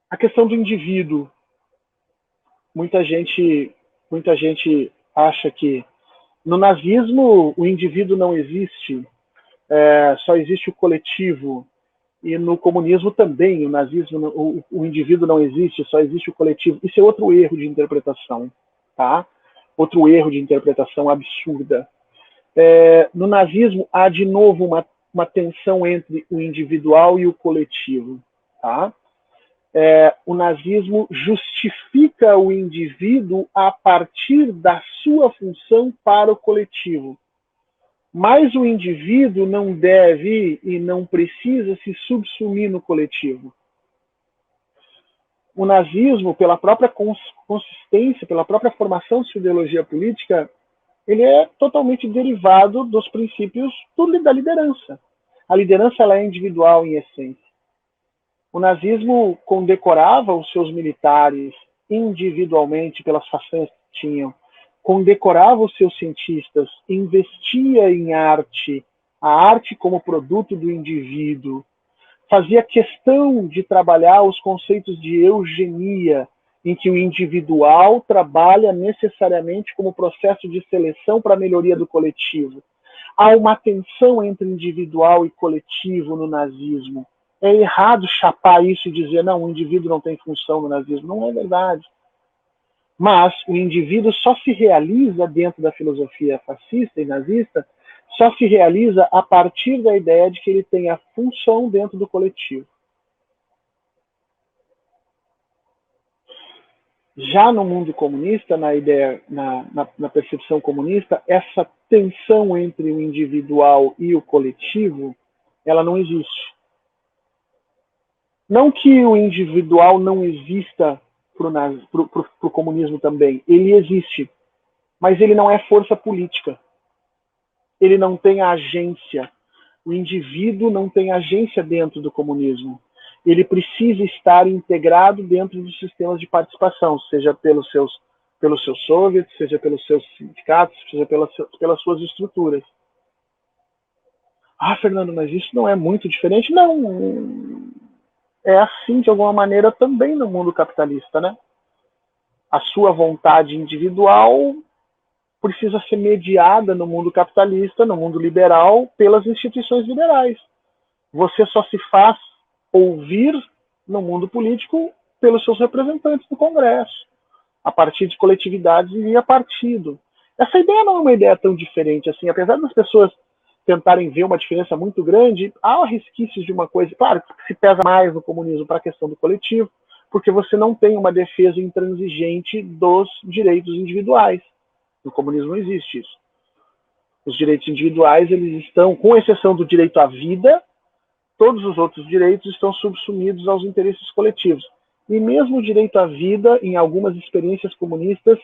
A questão do indivíduo. Muita gente acha que no nazismo o indivíduo não existe, só existe o coletivo. E no comunismo também, o nazismo, o indivíduo não existe, só existe o coletivo. Isso é outro erro de interpretação, tá? Outro erro de interpretação absurda. No nazismo há de novo uma tensão entre o individual e o coletivo, tá? O nazismo justifica o indivíduo a partir da sua função para o coletivo. Mas o indivíduo não deve e não precisa se subsumir no coletivo. O nazismo, pela própria consistência, pela própria formação de sua ideologia política, ele é totalmente derivado dos princípios da liderança. A liderança ela é individual em essência. O nazismo condecorava os seus militares individualmente pelas façanhas que tinham, condecorava os seus cientistas, investia em arte, a arte como produto do indivíduo, fazia questão de trabalhar os conceitos de eugenia, em que o individual trabalha necessariamente como processo de seleção para a melhoria do coletivo. Há uma tensão entre individual e coletivo no nazismo. É errado chapar isso e dizer, não, o indivíduo não tem função no nazismo. Não é verdade. Mas o indivíduo só se realiza dentro da filosofia fascista e nazista, só se realiza a partir da ideia de que ele tem a função dentro do coletivo. Já no mundo comunista, na percepção comunista, essa tensão entre o individual e o coletivo, ela não existe. Não que o individual não exista para o comunismo também. Ele existe, mas ele não é força política. Ele não tem agência. O indivíduo não tem agência dentro do comunismo. Ele precisa estar integrado dentro dos sistemas de participação, seja pelos seus soviets, seja pelos seus sindicatos, seja pelas suas estruturas. Ah, Fernando, mas isso não é muito diferente? Não. É assim, de alguma maneira, também no mundo capitalista, né? A sua vontade individual precisa ser mediada no mundo capitalista, no mundo liberal, pelas instituições liberais. Você só se faz ouvir no mundo político pelos seus representantes no Congresso, a partir de coletividades e via partido. Essa ideia não é uma ideia tão diferente assim, apesar das pessoas tentarem ver uma diferença muito grande, há resquícios de uma coisa, claro, que se pesa mais no comunismo para a questão do coletivo, porque você não tem uma defesa intransigente dos direitos individuais. No comunismo não existe isso. Os direitos individuais, eles estão, com exceção do direito à vida, todos os outros direitos estão subsumidos aos interesses coletivos. E mesmo o direito à vida, em algumas experiências comunistas,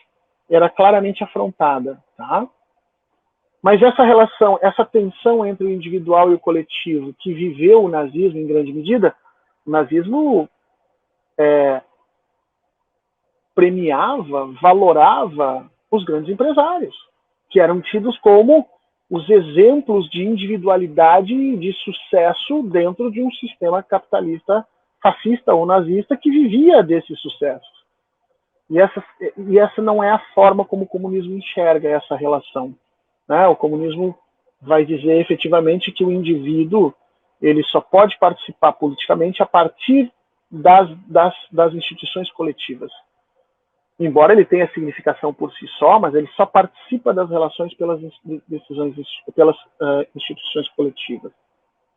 era claramente afrontada. Tá? Mas essa relação, essa tensão entre o individual e o coletivo que viveu o nazismo em grande medida, o nazismo premiava, valorava os grandes empresários, que eram tidos como os exemplos de individualidade e de sucesso dentro de um sistema capitalista fascista ou nazista que vivia desses sucessos. E essa não é a forma como o comunismo enxerga essa relação. Né? O comunismo vai dizer efetivamente que o indivíduo ele só pode participar politicamente a partir das instituições coletivas. Embora ele tenha significação por si só, mas ele só participa das relações pelas decisões, pelas instituições coletivas.